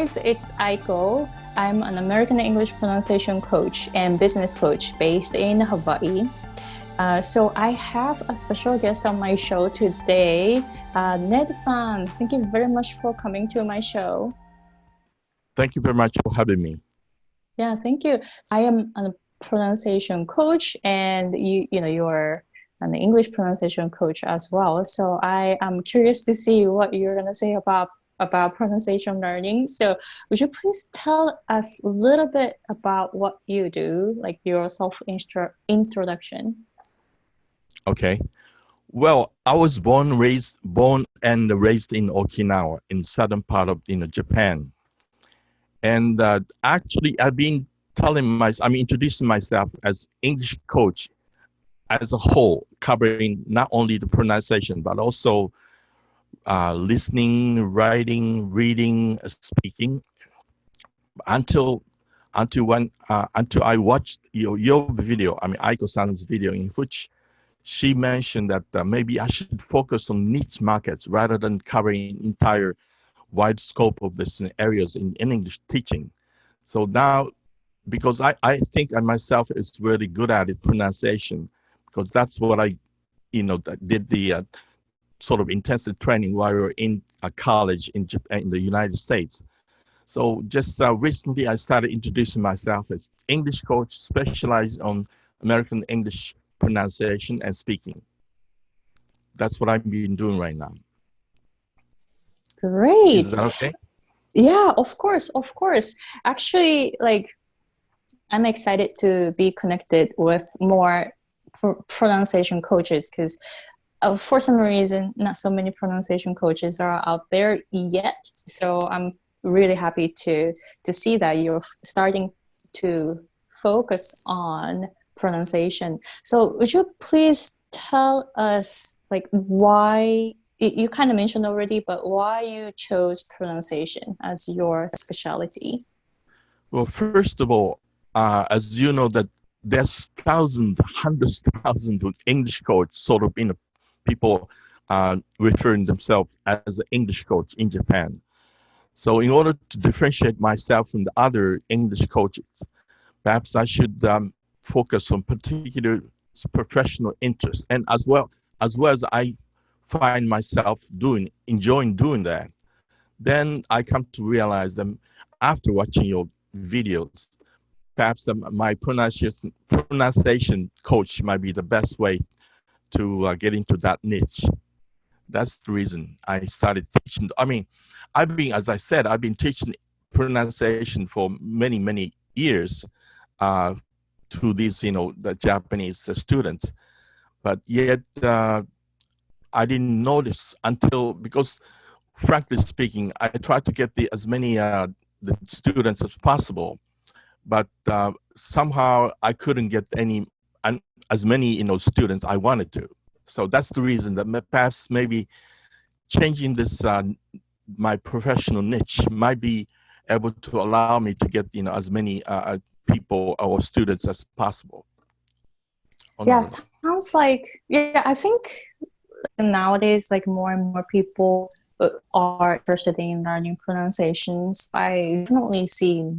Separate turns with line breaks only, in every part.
guys, it's Aiko. I'm an American English pronunciation coach and business coach based in Hawaii. So I have a special guest on my show today, Ned-san. Thank you very much for coming to my show.
Thank you very much for having me.
Yeah, thank you. I am a pronunciation coach, and you're an English pronunciation coach as well. So I am curious to see what you're going to say about pronunciation learning. So would you please tell us a little bit about what you do, like your self-introduction?
Okay. Well, I was born and raised in Okinawa, in southern part of Japan. And actually, I've been introducing myself as English coach as a whole, covering not only the pronunciation, but also listening, writing, reading, speaking, until I watched your video, Aiko-san's video, in which she mentioned that maybe I should focus on niche markets rather than covering entire wide scope of this areas in English teaching. So now, because I think I myself is really good at it, pronunciation, because that's what I did the sort of intensive training while we were in a college in Japan, in the United States. So just recently I started introducing myself as English coach specialized on American English pronunciation and speaking. That's what I've been doing right now.
Great.
Is that okay?
Yeah, of course. Actually, I'm excited to be connected with more pronunciation coaches because for some reason, not so many pronunciation coaches are out there yet. So I'm really happy to see that you're starting to focus on pronunciation. So would you please tell us why, you kind of mentioned already, but why you chose pronunciation as your specialty?
Well, first of all, as you know, that there's hundreds of thousands of English coaches, sort of people referring themselves as an English coach in Japan. So in order to differentiate myself from the other English coaches, perhaps I should focus on particular professional interest, and as well as I find myself enjoying doing that. Then I come to realize that after watching your videos, perhaps my pronunciation coach might be the best way to get into that niche. That's the reason I started teaching. As I said, I've been teaching pronunciation for many years to these, the Japanese students. But yet, I didn't notice because frankly speaking, I tried to get as many the students as possible, but somehow I couldn't get as many students I wanted to. So that's the reason that perhaps maybe changing this my professional niche might be able to allow me to get as many people or students as possible.
Yes, sounds like, I think nowadays more and more people are interested in learning pronunciations. I definitely see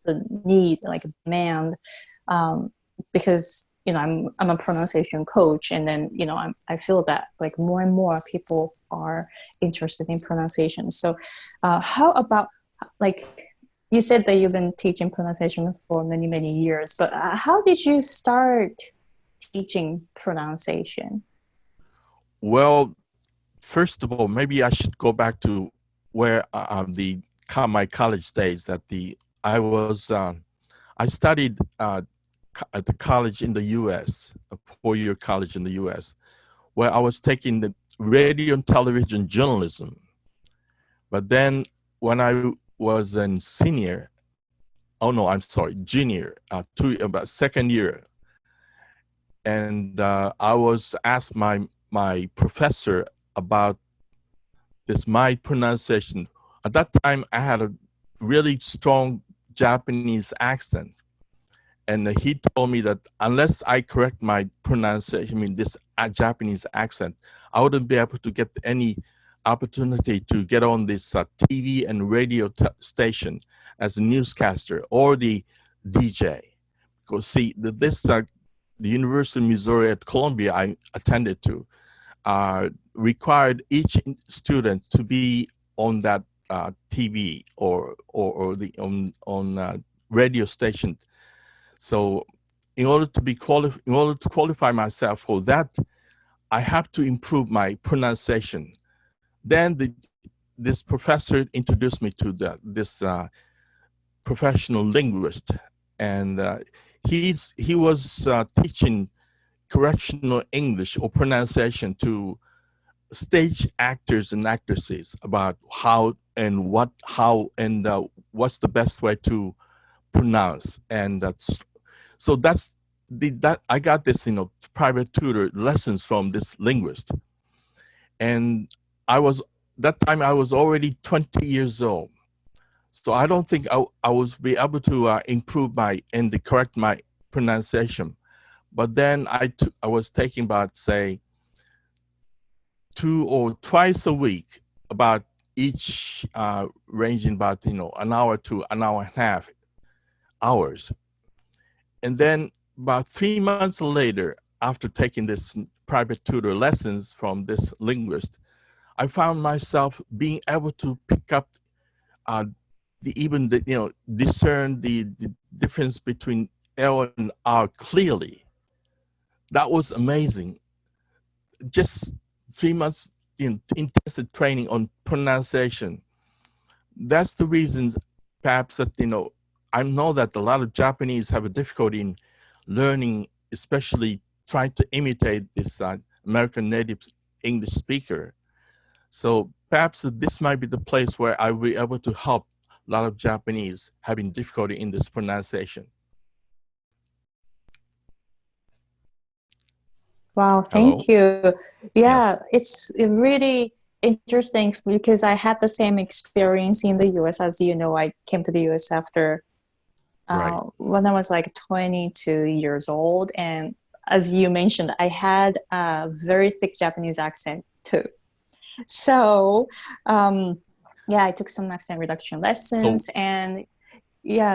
the need, demand, because I'm a pronunciation coach, and then I feel that more and more people are interested in pronunciation. So how about you said that you've been teaching pronunciation for many years, but how did you start teaching pronunciation?
Well, first of all, maybe I should go back to where my college days. I studied at the college in the U.S., a 4-year college in the U.S., where I was taking the radio and television journalism. But then when I was in junior, about second year, and I was asked my professor about my pronunciation. At that time, I had a really strong Japanese accent. And he told me that unless I correct my pronunciation, this Japanese accent, I wouldn't be able to get any opportunity to get on this TV and radio station as a newscaster or the DJ. Because see, the University of Missouri at Columbia I attended to required each student to be on that TV or the on radio station. So in order to qualify myself for that, I have to improve my pronunciation. Then this professor introduced me to this professional linguist, and he was teaching correctional English or pronunciation to stage actors and actresses about how and what's the best way to pronounce. And I got this private tutor lessons from this linguist, and that time I was already 20 years old. So I don't think I was be able to improve correct my pronunciation. But then I was taking about, say, 2 or twice a week, about each ranging about an hour to an hour and a half hours. And then about 3 months later, after taking this private tutor lessons from this linguist, I found myself being able to pick up discern the difference between L and R clearly. That was amazing. Just 3 months intensive training on pronunciation. That's the reason, perhaps, that I know that a lot of Japanese have a difficulty in learning, especially trying to imitate this American native English speaker. So perhaps this might be the place where I will be able to help a lot of Japanese having difficulty in this pronunciation.
Wow, thank you. Yeah, yes. It's really interesting because I had the same experience in the US. As you know, I came to the US after when I was like 22 years old. And as you mentioned, I had a very thick Japanese accent too. So I took some accent reduction lessons, and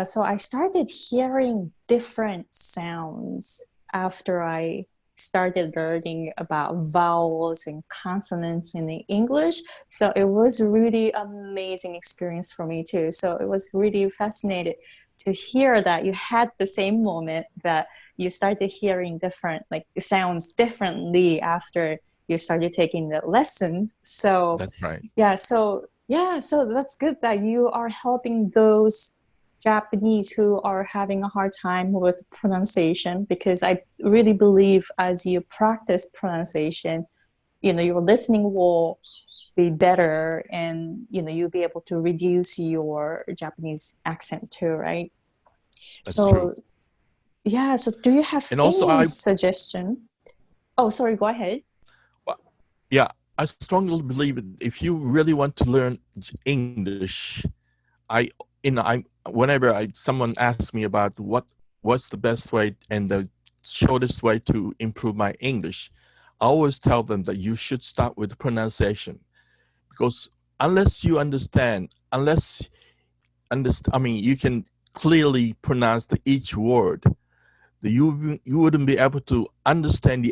so I started hearing different sounds after I started learning about vowels and consonants in the English. So it was really amazing experience for me too. So it was really fascinating to hear that you had the same moment that you started hearing different sounds differently after you started taking the lessons. So
that's right.
So that's good that you are helping those Japanese who are having a hard time with pronunciation, because I really believe as you practice pronunciation, your listening will be better, and you'll be able to reduce your Japanese accent too, right?
That's true.
So do you have any suggestion? Oh, sorry, go ahead.
Yeah, I strongly believe if you really want to learn English, whenever someone asks me about what's the best way and the shortest way to improve my English, I always tell them that you should start with pronunciation, because unless you understand, you can clearly pronounce each word, you wouldn't be able to understand what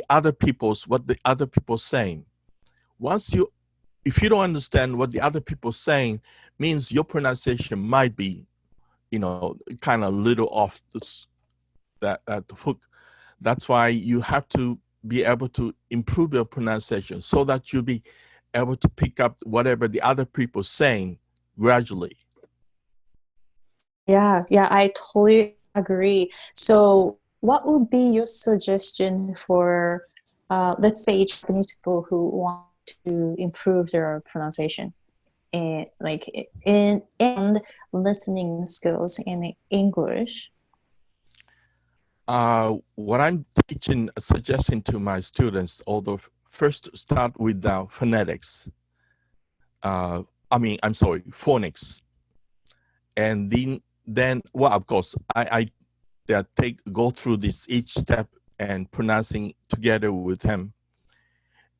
the other people saying. If you don't understand what the other people saying, means your pronunciation might be, kind of little off that hook. That's why you have to be able to improve your pronunciation so that you'll be able to pick up whatever the other people are saying gradually.
Yeah, I totally agree. So what would be your suggestion for, let's say, Japanese people who want to improve their pronunciation and listening skills in English?
What I'm suggesting to my students, although first start with phonetics. Phonics, and then of course, go through this each step and pronouncing together with him.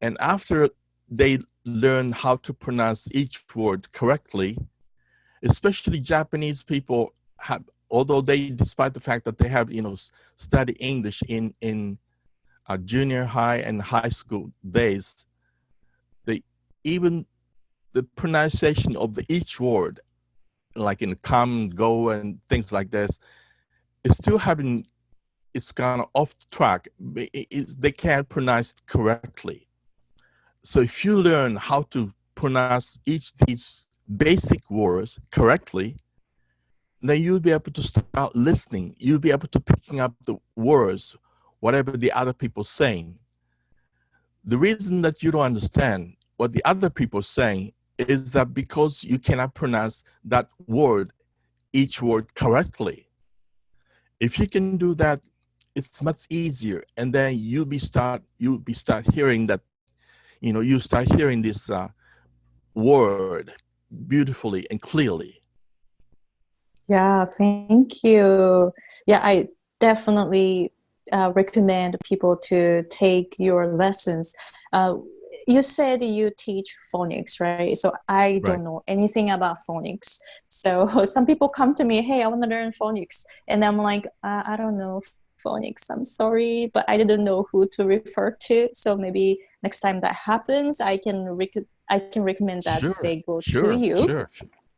And after they learn how to pronounce each word correctly, especially Japanese people have, although they, despite the fact that they have, study English in junior high and high school days, even the pronunciation of each word, like in come, go, and things like this, is still having, it's kind of off track. They can't pronounce it correctly. So if you learn how to pronounce these basic words correctly, then you'll be able to start listening. You'll be able to picking up the words, whatever the other people saying. The reason that you don't understand what the other people are saying is that because you cannot pronounce that word, each word correctly. If you can do that, it's much easier, and then you'll be start hearing that, you start hearing this word beautifully and clearly.
Yeah, thank you. Yeah, I definitely recommend people to take your lessons. You said you teach phonics, right? So I don't know anything about phonics. So some people come to me, hey, I want to learn phonics. And I'm like, I don't know phonics. I'm sorry, but I didn't know who to refer to. So maybe next time that happens, I can recommend that they go to you.
Sure.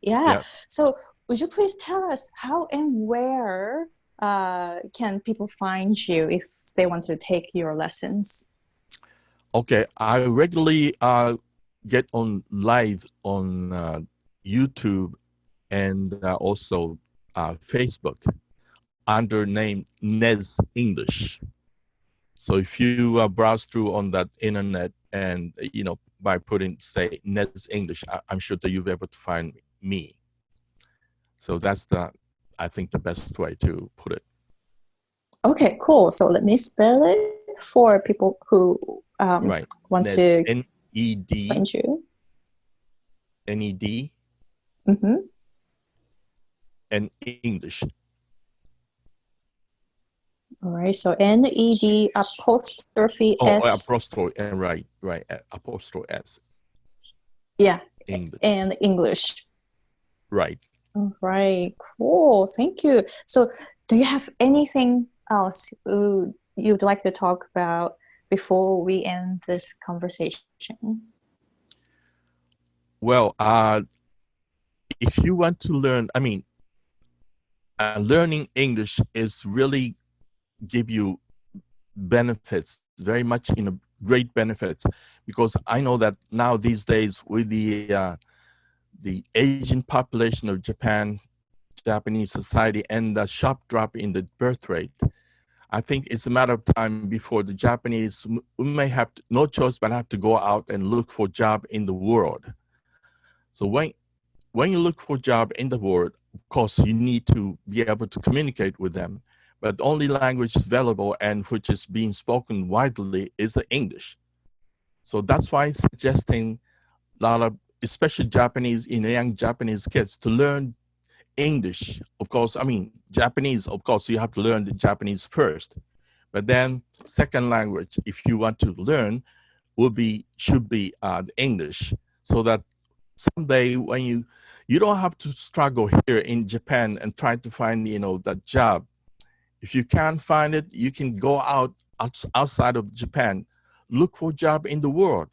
Yeah. So would you please tell us how and where can people find you if they want to take your lessons?
Okay, I regularly get on live on YouTube and also Facebook under name Ned's English. So if you browse through on that internet and by putting say Ned's English, I'm sure that you'll be able to find me. So that's I think the best way to put it.
Okay, cool. So let me spell it for people who want to
N-E-D
find you.
N-E-D and English.
All right, so N-E-D apostrophe S.
Apostrophe, right, apostrophe S.
Yeah,
English.
And English.
Right.
All right, cool. Thank you. So do you have anything else you'd like to talk about before we end this conversation?
Well, if you want to learn, learning English is really give you benefits, very much great benefits, because I know that now these days with the aging population of Japanese society and the sharp drop in the birth rate, I think it's a matter of time before the Japanese may have no choice but have to go out and look for a job in the world. So when you look for a job in the world, of course, you need to be able to communicate with them. But the only language available and which is being spoken widely is the English. So that's why I'm suggesting a lot of, especially Japanese, young Japanese kids to learn English. Of course, Japanese, of course, you have to learn the Japanese first. But then second language, if you want to learn, should be the English. So that someday when you don't have to struggle here in Japan and try to find, that job. If you can't find it, you can go outside of Japan, look for a job in the world.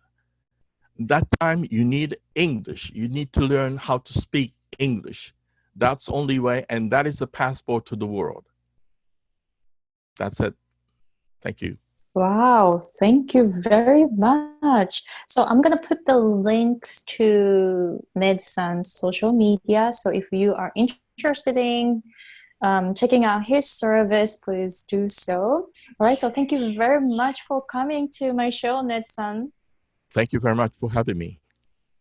That time you need English. You need to learn how to speak English. That's the only way, and that is the passport to the world. That's it. Thank you.
Wow, thank you very much. So I'm going to put the links to Ned-san's social media. So if you are interested in checking out his service, please do so. All right, so thank you very much for coming to my show, Ned-san.
Thank you very much for having me.